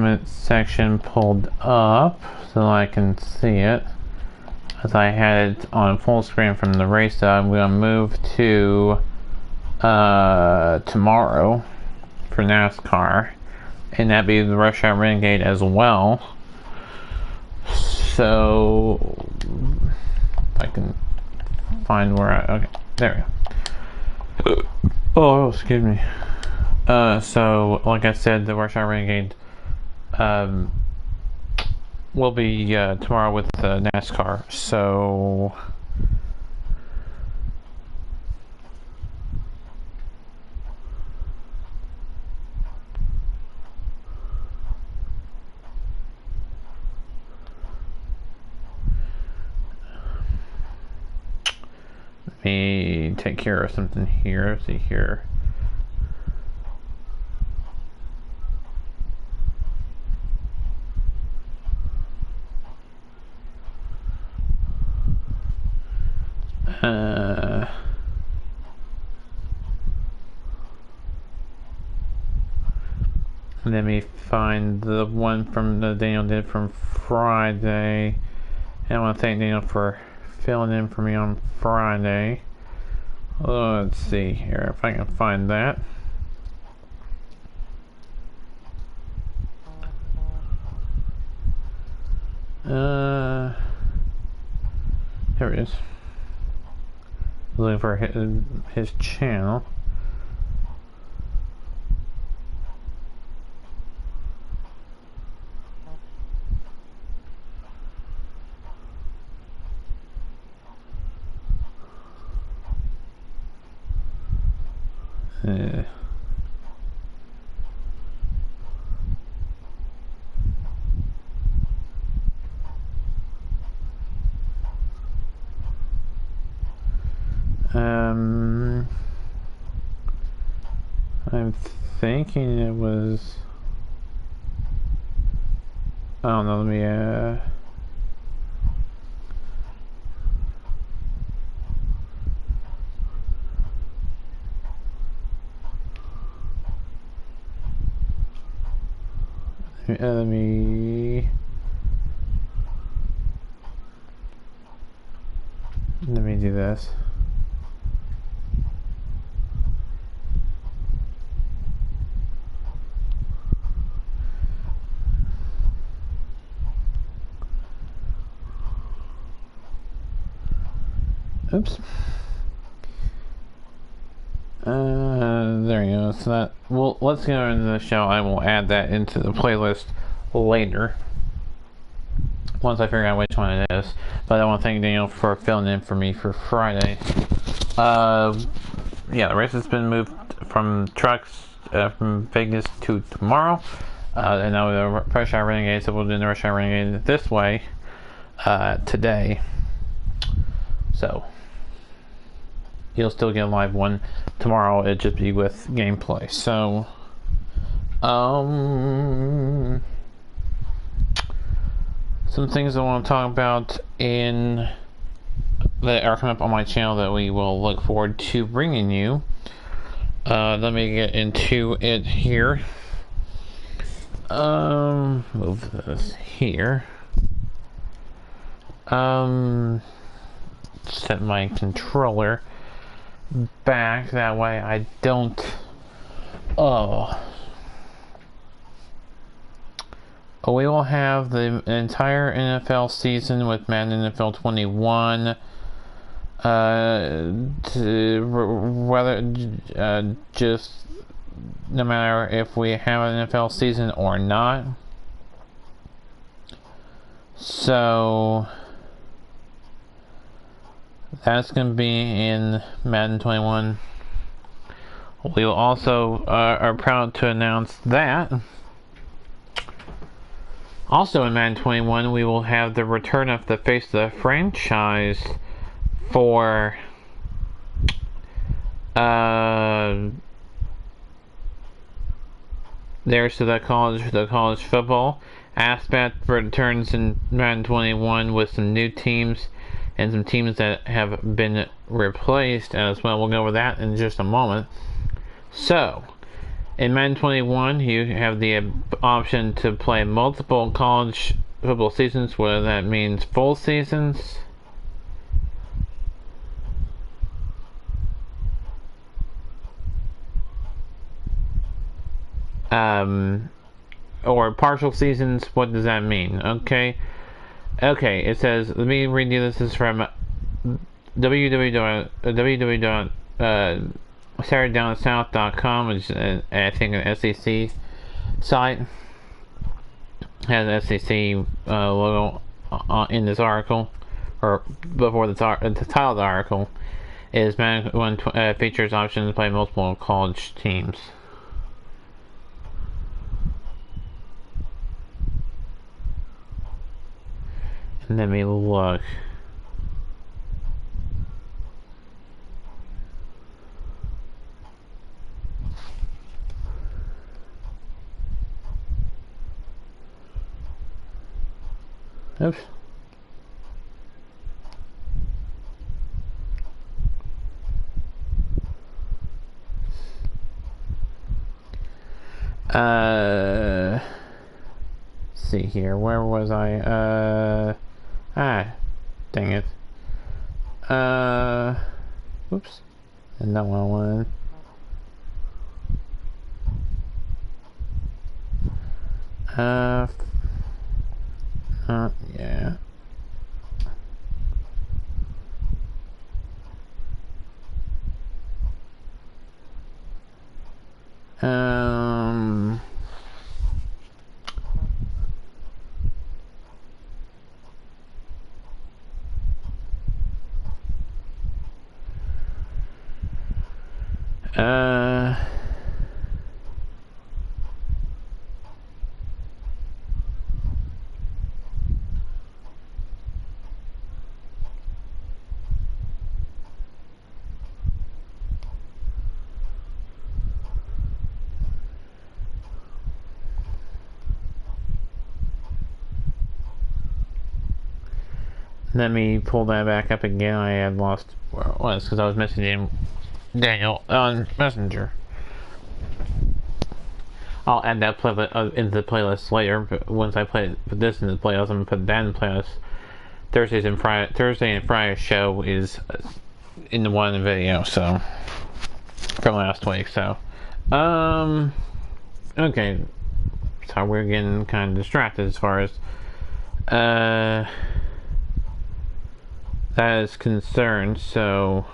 comment section pulled up so I can see it. As I had it on full screen from the race that I'm going to move to tomorrow for NASCAR. And that'd be the Rush Hour Renegade as well. So, if I can find where okay, there we go. Oh, excuse me. So, like I said, the Rush Hour Renegade will be tomorrow with NASCAR. So, let me take care of something here. Let's see here. Let me find the one from the Daniel did from Friday. And I want to thank Daniel for filling in for me on Friday. Let's see here if I can find that. Here it is. Looking for his channel. I'm thinking it was, I don't know, let me let me do this. Oops. There you go. So that, well, let's go into the show. I will add that into the playlist later once I figure out which one it is. But I want to thank Daniel for filling in for me for Friday. Yeah, the race has been moved from trucks from Vegas to tomorrow. And now the Rush Hour Renegade, so we'll do the Rush Hour Renegade this way today. So you'll still get a live one tomorrow. It'll just be with gameplay. So, some things I want to talk about in that are coming up on my channel that we will look forward to bringing you. Let me get into it here. Move this here. Set my controller back that way I don't we will have the entire NFL season with Madden NFL 21 whether just no matter if we have an NFL season or not. So that's going to be in Madden 21. We will also are proud to announce that also in Madden 21 we will have the return of the face of the franchise for there's the college football aspect returns in Madden 21 with some new teams and some teams that have been replaced as well. We'll go over that in just a moment. So, In Madden 21, you have the option to play multiple college football seasons, whether that means full seasons. Or partial seasons. What does that mean? Okay, it says, let me read you, this is from www.SaturdayDownSouth.com, which is, I think, an SEC site. Has an SEC logo in this article, or before the title of the article, is Madden 1 features options to play multiple college teams. Let me look. Oops. See here. Where was I? Dang it. Oops. And that one I wanted. Yeah. Let me pull that back up again. I had lost where it was because I was messaging Daniel on Messenger. I'll add that playlist into the playlist later, but once I put this in the playlist, I'm gonna put that in the playlist. Thursday and Friday show is in the one video, so from last week. So, okay. So we're getting kind of distracted as far as that is concerned, so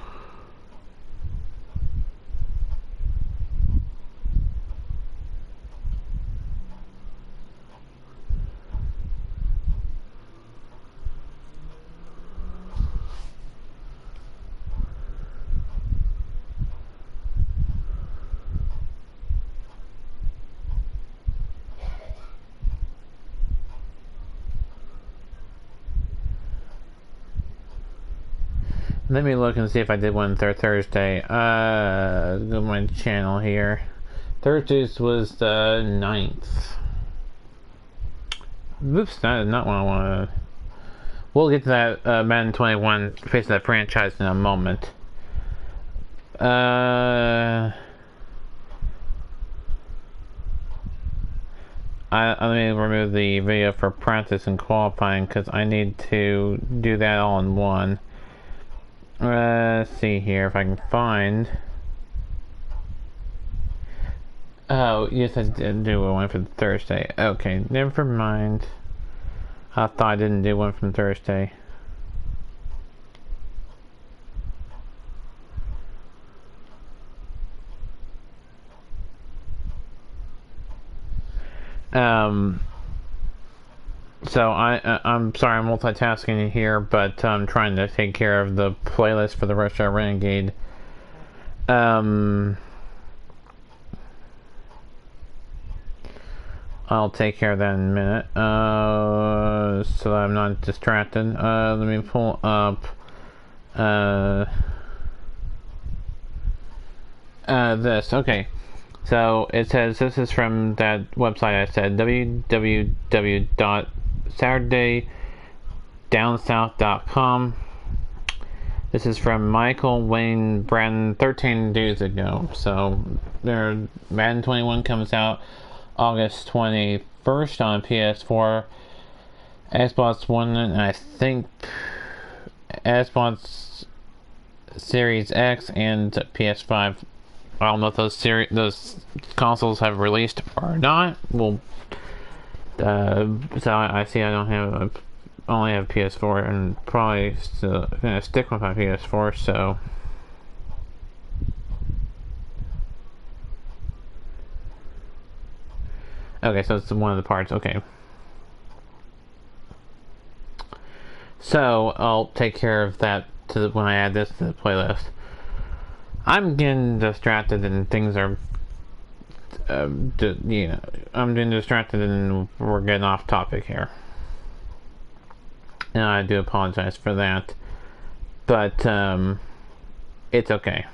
let me look and see if I did one Thursday. Go to my channel here. Thursdays was the 9th. Oops, that is not what I wanted. We'll get to that Madden 21 face of that franchise in a moment. Let me remove the video for practice and qualifying because I need to do that all in one. Let's see here if I can find. Oh, yes, I did do one for Thursday. Okay, never mind. I thought I didn't do one from Thursday. So I'm sorry, I'm multitasking here, but I'm trying to take care of the playlist for the Russia Renegade. I'll take care of that in a minute. So I'm not distracted. Let me pull up this. Okay. So it says, this is from that website I said, www.SaturdayDownSouth.com. This is from Michael Wayne Bratton 13 days ago. So, Madden 21 comes out August 21st on PS4, Xbox One, and I think Xbox Series X and PS5. I don't know if those consoles have released or not. Well, so I see I don't have only have PS4 and probably still gonna stick with my PS4. So okay, so it's one of the parts. Okay, so I'll take care of that when I add this to the playlist. I'm getting distracted and things are, I'm getting distracted and we're getting off topic here. And I do apologize for that. But, it's okay.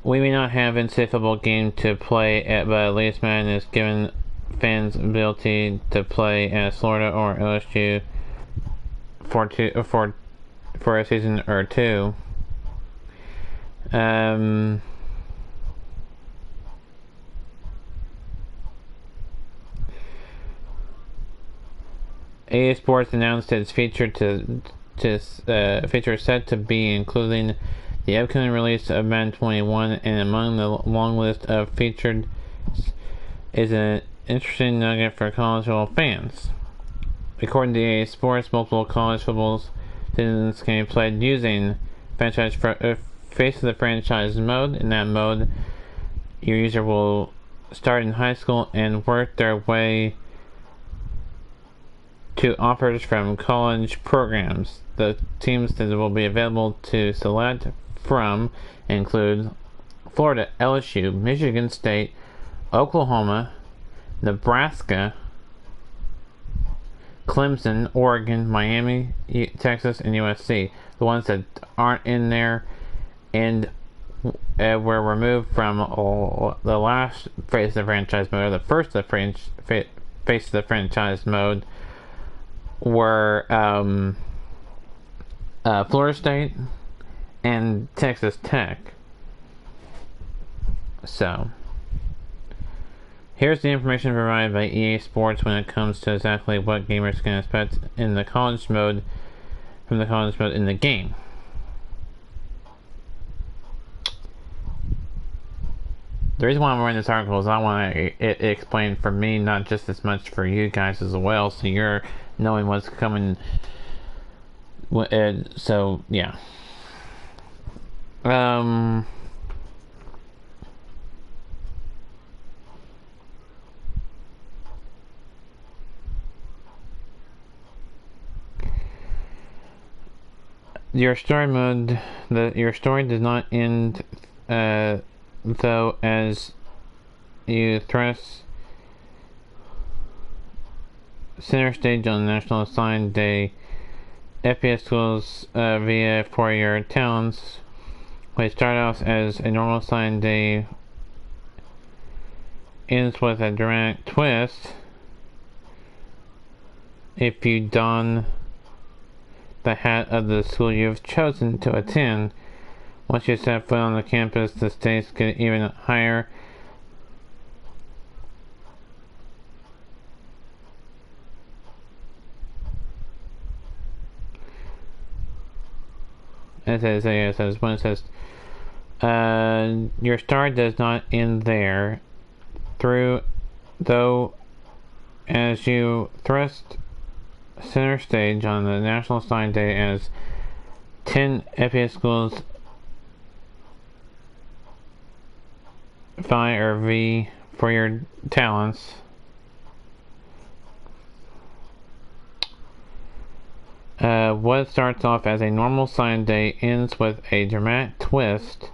We may not have insufferable game to play at, but at least Madden is giving fans ability to play as Florida or LSU for a season or two. EA Sports announced its feature set to be including the upcoming release of Madden 21, and among the long list of featured is an interesting nugget for college football fans. According to EA Sports, multiple college football seasons can be played using face of the franchise mode. In that mode, your user will start in high school and work their way to offers from college programs. The teams that will be available to select from include Florida, LSU, Michigan State, Oklahoma, Nebraska, Clemson, Oregon, Miami, Texas, and USC. The ones that aren't in there and were removed from the last phase of the franchise mode, or the first of the phase of the franchise mode, were Florida State and Texas Tech. So, here's the information provided by EA Sports when it comes to exactly what gamers can expect in the college mode from the college mode in the game. The reason why I'm writing this article is I want it explained for me, not just as much for you guys as well, so you're knowing what's coming. So, yeah. Your story mode, your story does not end, though, as you thrust center stage on National Sign Day. FPS schools via for your towns, which start off as a normal sign day, ends with a dramatic twist if you don the hat of the school you've chosen to attend. Once you set foot on the campus, the stakes get even higher. It says, when it says, your star does not end there. Though, as you thrust center stage on the National Sign Day as 10 FPS schools vie or V for your talents. What starts off as a normal sign day ends with a dramatic twist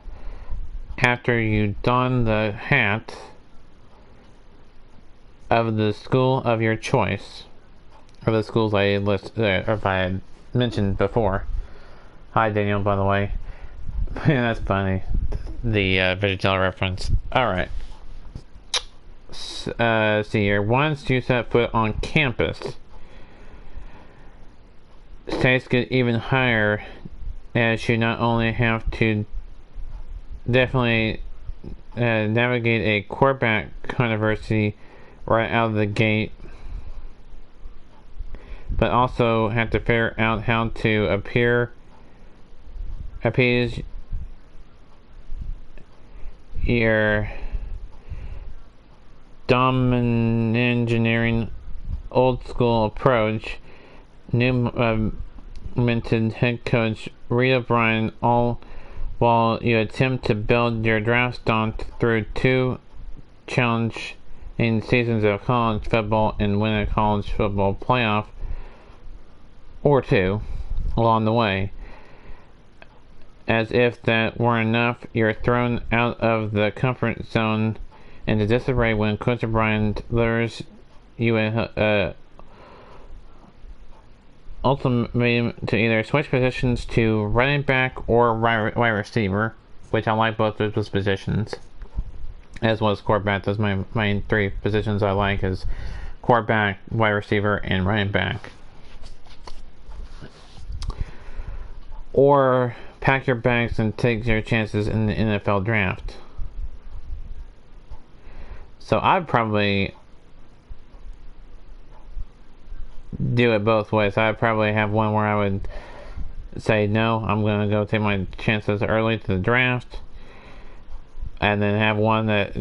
after you don the hat of the school of your choice, or the schools I mentioned before. Hi Daniel, by the way. That's funny. The Vegetail reference. Alright. See here. Once you set foot on campus, stakes get even higher, as you not only have to definitely navigate a quarterback controversy right out of the gate, but also have to figure out how to appease your domineering old school approach. New minted head coach Reed O'Brien, all while you attempt to build your draft stock through 2 challenging seasons of college football and win a college football playoff or 2 along the way. As if that were enough, you're thrown out of the comfort zone into disarray when Coach O'Brien lures you a ultimatum to either switch positions to running back or wide receiver, which I like both of those positions, as well as quarterback. Those are my 3 positions I like, is quarterback, wide receiver, and running back. Or pack your bags and take your chances in the NFL draft. So I'd probably do it both ways. I'd probably have one where I would say, no, I'm going to go take my chances early to the draft, and then have one that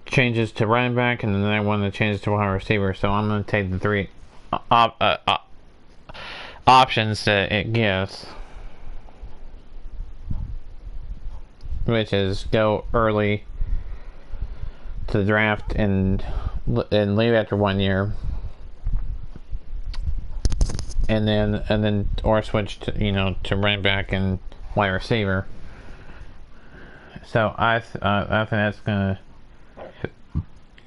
changes to running back, and then another one that changes to wide receiver. So I'm going to take the 3 options that it gives, which is go early to the draft and leave after 1 year, and then or switch to to running back and wide receiver. So I think that's gonna,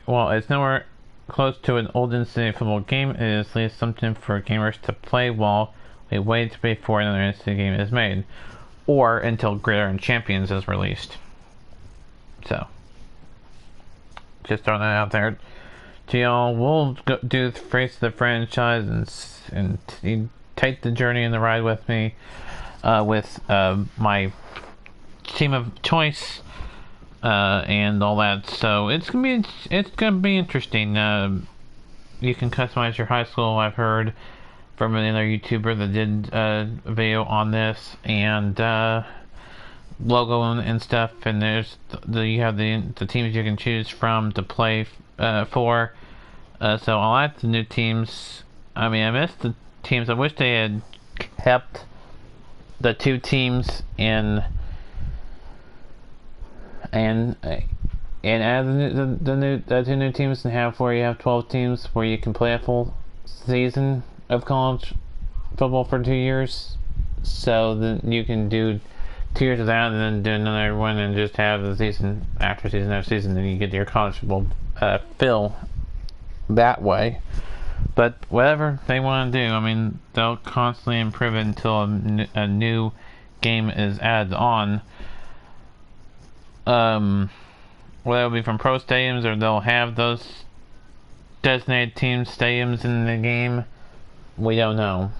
well, it's nowhere close to an old NCAA football game. It is at least something for gamers to play while we wait before another NCAA game is made, or until Gridiron Champions is released. So just throwing that out there to y'all. We'll do the face of the franchise and take the journey and the ride with me, with my team of choice, and all that. So it's gonna be interesting. You can customize your high school. I've heard from another YouTuber that did a video on this, and logo and stuff, and there's you have the teams you can choose from to play for. So I like the new teams. I mean, I miss the teams. I wish they had kept the 2 teams and add the 2 new teams, and have where you have 12 teams where you can play a full season of college football for 2 years. So then you can do 2 years of that, and then do another one, and just have the season after season, then you get your college football fill that way. But whatever they want to do, I mean, they'll constantly improve it until a new game is added on. Whether it'll be from pro stadiums, or they'll have those designated team stadiums in the game, we don't know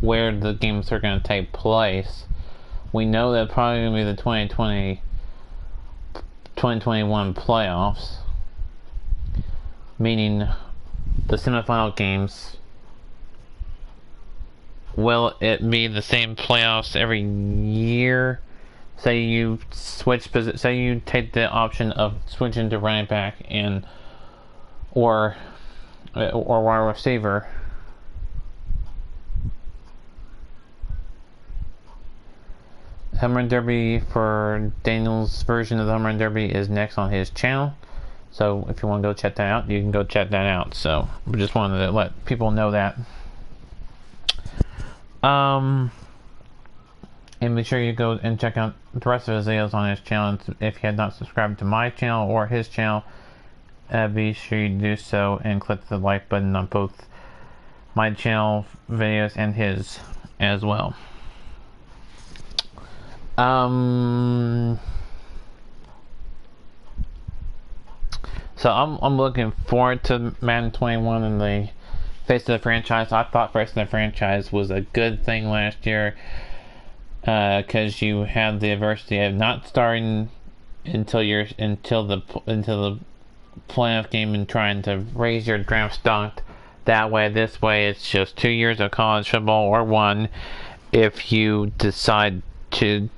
where the games are going to take place. We know that probably going to be the 2021 playoffs, meaning the semifinal games. Will it be the same playoffs every year? Say you say you take the option of switching to running back or wide receiver. Home Run Derby for Daniel's version of the Home Run Derby is next on his channel. So if you want to go check that out, you can go check that out. So we just wanted to let people know that. And be sure you go and check out the rest of his videos on his channel. If you had not subscribed to my channel or his channel, be sure you do so and click the like button on both my channel videos and his as well. So I'm looking forward to Madden 21 and the Face of the franchise. I thought Face of the franchise was a good thing last year because you had the adversity of not starting until the playoff game and trying to raise your draft stock that way. This way, it's just 2 years of college football or one if you decide to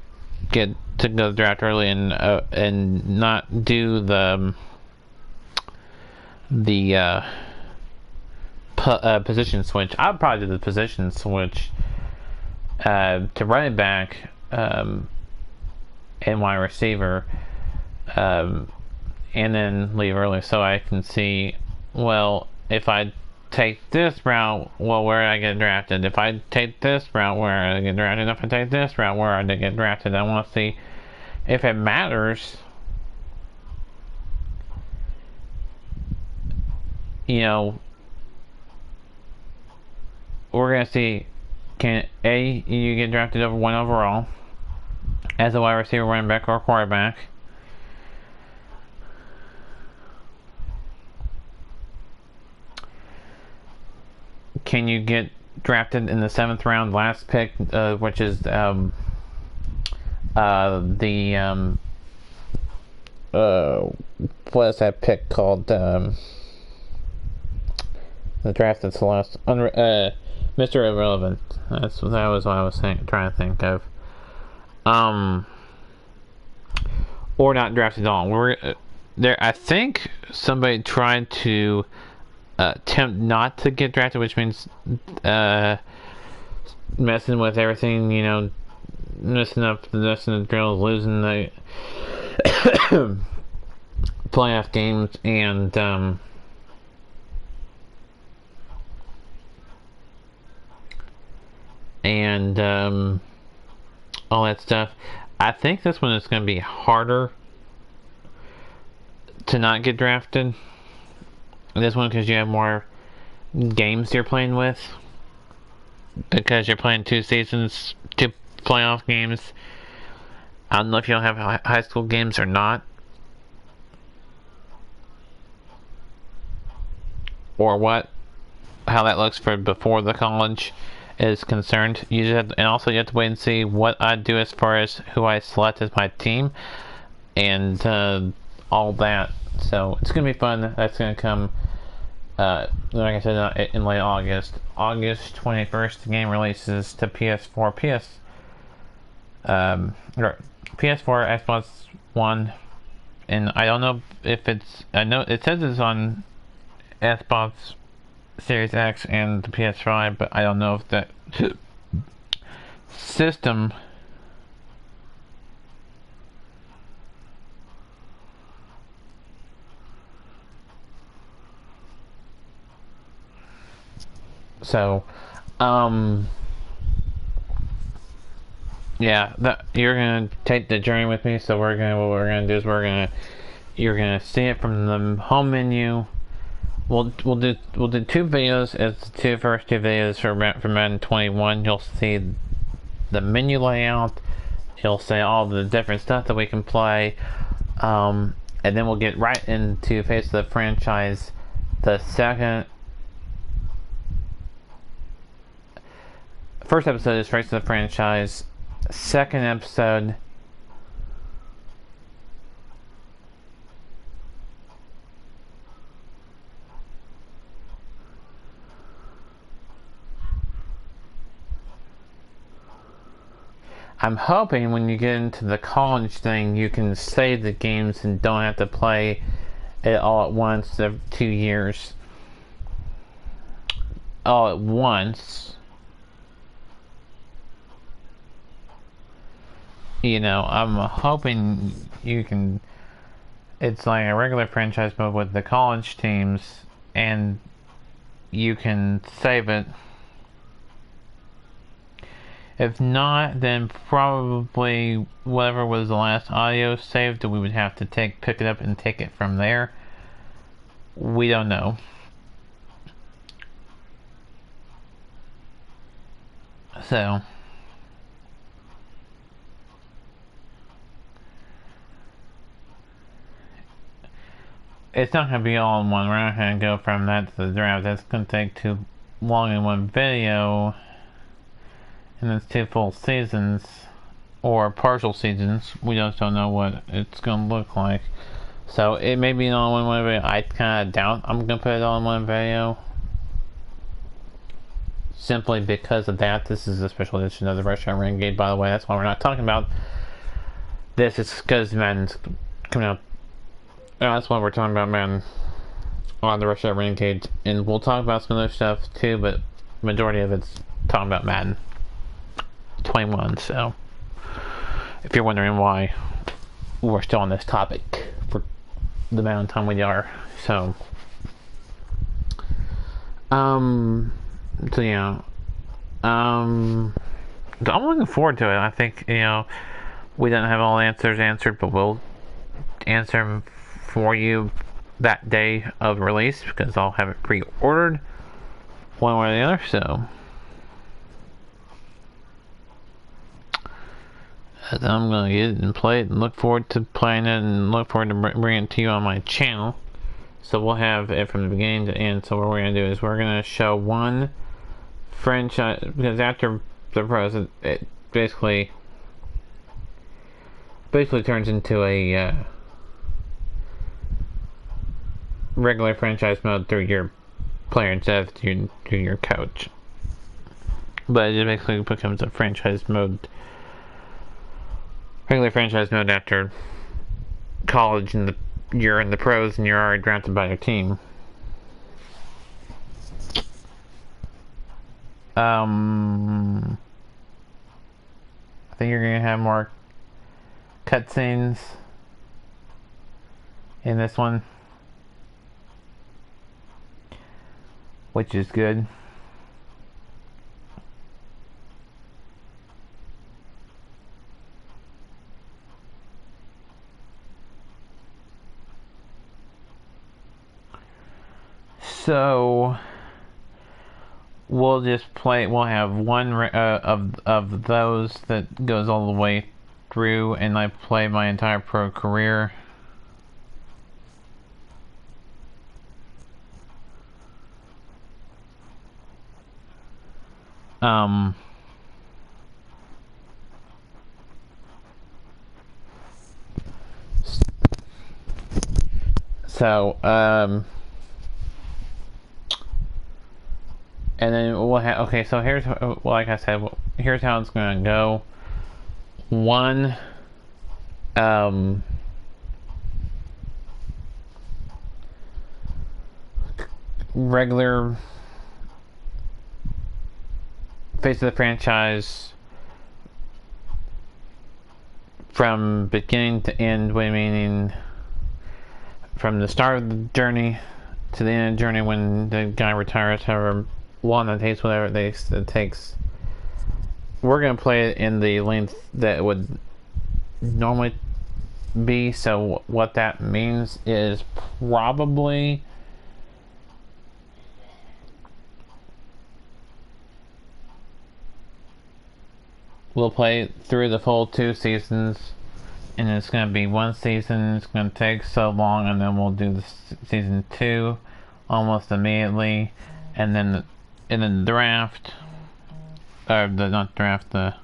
get to go draft early and not do the position switch. I'd probably do the position switch to running back and wide receiver, and then leave early so I can see, well, if I take this route, well, where I get drafted. If I take this route, where I get drafted. If I take this route, where I get drafted. I want to see if it matters. You know, we're gonna see, can you get drafted over 1 overall as a wide receiver, running back, or quarterback? Can you get drafted in the 7th round, last pick, which is what is that pick called? The draft that's the last, Mr. Irrelevant. That was what I was trying to think of. Or not drafted at all. We're there. I think somebody tried to attempt not to get drafted, which means messing with everything, you know, messing up the drills, losing the playoff games, and all that stuff. I think this one is going to be harder to not get drafted. This one because you have more games you're playing with, because you're playing 2 seasons, 2 playoff games. I don't know if you'll have high school games or not, or how that looks for before the college is concerned. You just have to, and also you have to wait and see what I do as far as who I select as my team and all that. So it's gonna be fun. That's gonna come like I said, in late August 21st. The game releases to PS4, or PS4, Xbox One, and I don't know if it's, I know it says it's on Xbox Series X and the PS5, but I don't know if that system so yeah, that you're gonna take the journey with me. So what we're gonna do is you're gonna see it from the home menu. We'll do 2 videos as the first two videos for Madden 21. You'll see the menu layout. You'll see all the different stuff that we can play, and then we'll get right into Face of the Franchise. The first episode is Face of the Franchise. Second episode I'm hoping when you get into the college thing you can save the games and don't have to play it all at once every 2 years. All at once. You know, I'm hoping you can, it's like a regular franchise mode with the college teams, and you can save it. If not, then probably whatever was the last audio saved, we would have to pick it up and take it from there. We don't know. So it's not going to be all in one. We're not going to go from that to the draft. That's going to take long in one video, and it's 2 full seasons, or partial seasons. We just don't know what it's gonna look like. So it may be all in one video. I kind of doubt I'm gonna put it all in one video. Simply because of that. This is a special edition of the Restaurant Renegade, by the way. That's why we're not talking about this. It's because Madden's coming out. That's why we're talking about Madden on the Restaurant Renegade. And we'll talk about some other stuff too, but majority of it's talking about Madden 21. So if you're wondering why we're still on this topic for the amount of time we are. So yeah, I'm looking forward to it. I think, we don't have all the answers answered, but we'll answer them for you that day of release, because I'll have it pre-ordered one way or the other. So I'm gonna get it and play it, and look forward to playing it, and look forward to bringing it to you on my channel. So we'll have it from the beginning to end. So what we're gonna do is we're gonna show one franchise, because after the pros, it basically turns into a regular franchise mode through your player instead of through your coach. But it basically becomes a franchise mode, regular franchise mode after college, and you're in the pros and you're already drafted by your team. I think you're gonna have more cutscenes in this one, which is good. So we'll just play. We'll have one of those that goes all the way through, and I play my entire pro career. And then we'll have, okay, so here's, like I said, here's how it's gonna go. One, regular face of the franchise from beginning to end, meaning from the start of the journey to the end of the journey when the guy retires, however long it takes, whatever it takes. We're going to play it in the length that would normally be. So what that means is probably we'll play through the full 2 seasons, and it's going to be one season. It's going to take so long, and then we'll do the season 2 almost immediately, and then the draft, or not draft, the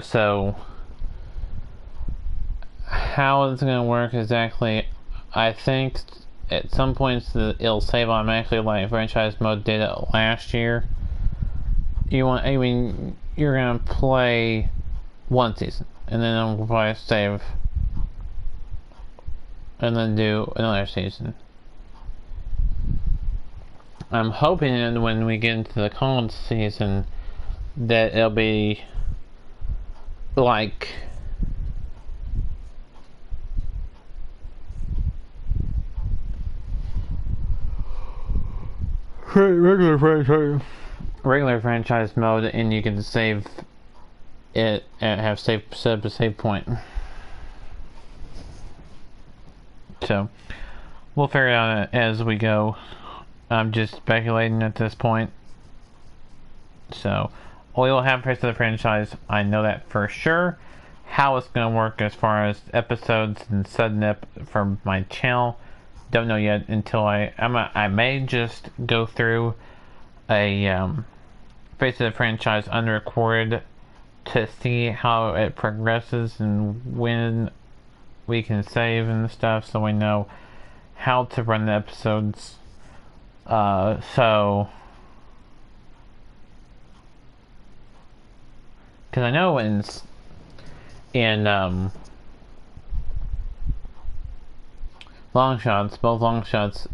so how it's going to work exactly, I think at some points it'll save automatically, like franchise mode did it last year. You're going to play one season, and then I'm going to probably save, and then do another season. I'm hoping that when we get into the college season that it'll be like regular franchise mode, and you can save it and have set up a save point. So we'll figure it out as we go. I'm just speculating at this point. So we will have Face of the Franchise. I know that for sure. How it's going to work as far as episodes and setting up for my channel, don't know yet until I may just go through a Face of the Franchise unrecorded to see how it progresses and when we can save and stuff, so we know how to run the episodes. So because I know in long shots, both long shots,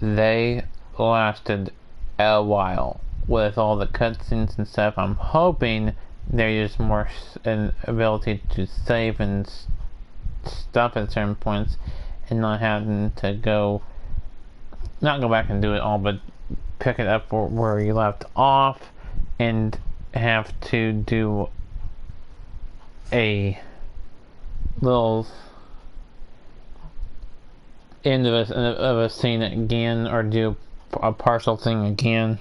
they lasted a while with all the cutscenes and stuff. I'm hoping there's more an ability to save and stuff at certain points, and not having to not go back and do it all, but pick it up where you left off, and have to do a little end of a scene again, or do a partial thing again.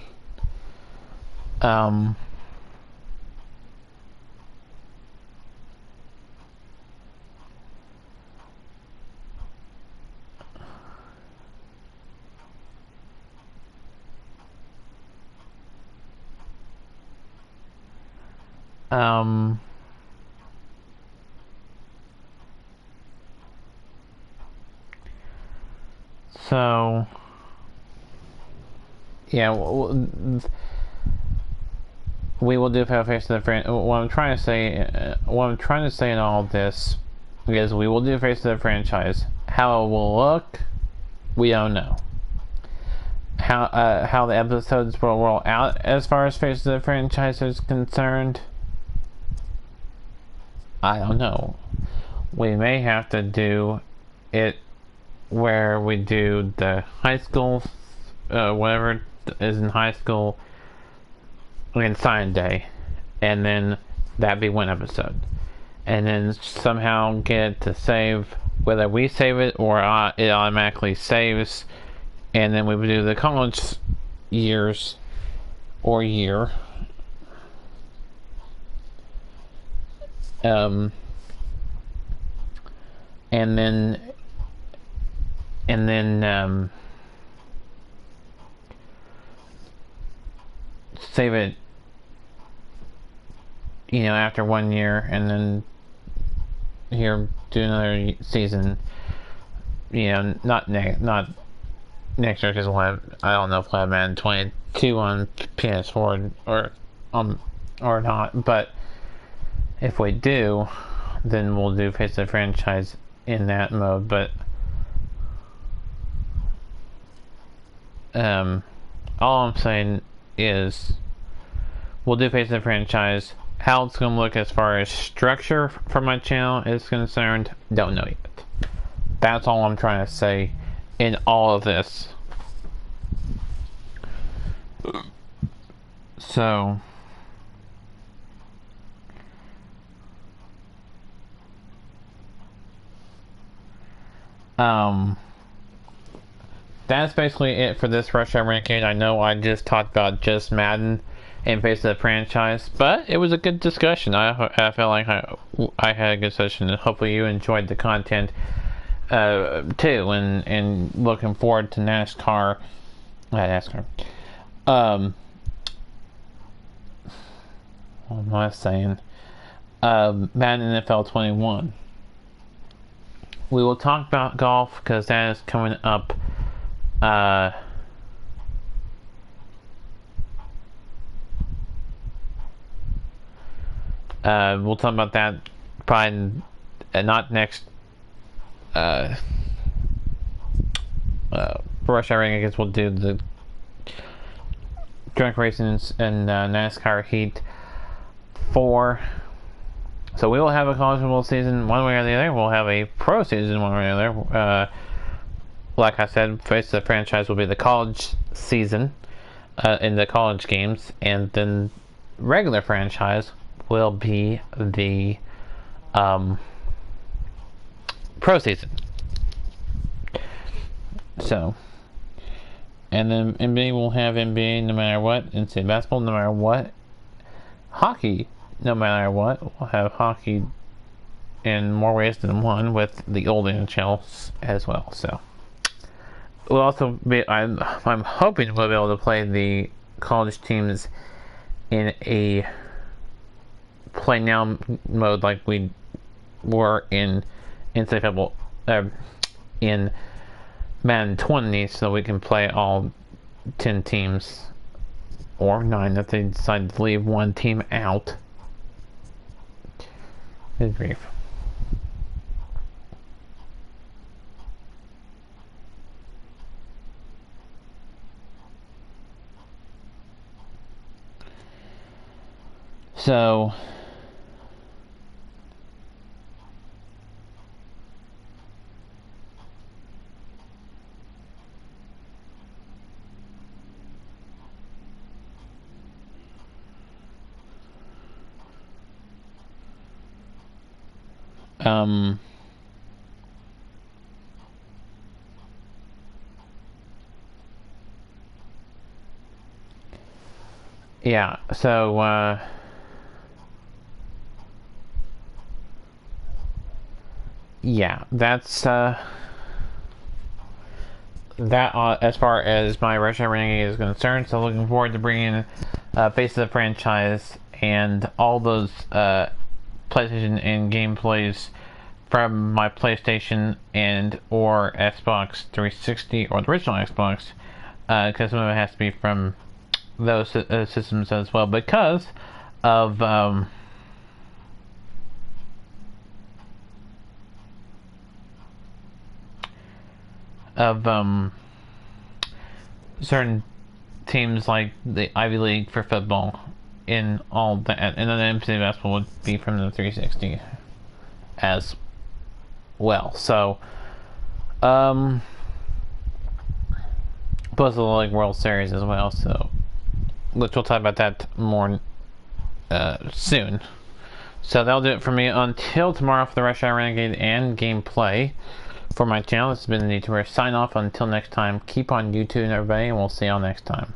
So yeah, we will do Face of the Franchise. What I'm trying to say in all this is we will do Face of the Franchise. How it will look, we don't know. How the episodes will roll out as far as Face of the Franchise is concerned, I don't know. We may have to do it where we do the high school, whatever is in high school, in Sign Day, and then that be one episode, and then somehow get it to save, whether we save it or it automatically saves, and then we would do the college years or year. And then save it, after 1 year, and then here do another season. Not next year, because I don't know if we'll have Madden 22 on PS4 or not, but if we do, then we'll do Face of the Franchise in that mode. But all I'm saying is we'll do Face of the Franchise. How it's going to look as far as structure for my channel is concerned, don't know yet. That's all I'm trying to say in all of this. So that's basically it for this Rush Hour Renegade. I know I just talked about just Madden and Face of the Franchise, but it was a good discussion. I felt like I had a good session, and hopefully you enjoyed the content too, and looking forward to NASCAR. What am I saying? Madden NFL 21. We will talk about golf because that is coming up. We'll talk about that probably not next Rush Hour. I guess we'll do the drunk racing and NASCAR Heat 4. So we will have a college football season one way or the other. We'll have a pro season one way or the other. Like I said, Face of the Franchise will be the college season in the college games, and then regular franchise will be the pro season. So, and then NBA will have NBA no matter what, NCAA basketball no matter what, hockey no matter what. We'll have hockey in more ways than one with the old NHLs as well. So, we'll also be. I'm hoping we'll be able to play the college teams in a play now mode like we were in NCAA in Madden 20, so we can play all 10 teams, or 9 if they decide to leave one team out. Good grief. So yeah, so yeah, that's that as far as my Russia Renegade is concerned. So looking forward to bringing Face of the franchise and all those PlayStation and gameplays from my PlayStation and or Xbox 360 or the original Xbox, because some of it has to be from those systems as well, because of certain teams like the Ivy League for football in all that, and then the NCAA basketball would be from the 360 as well. So, plus the like World Series as well. So, which we'll talk about that more soon. So that'll do it for me until tomorrow for the Rush Hour Renegade and gameplay for my channel. This has been the Need to Wear sign off. Until next time, keep on YouTube, everybody, and we'll see y'all next time.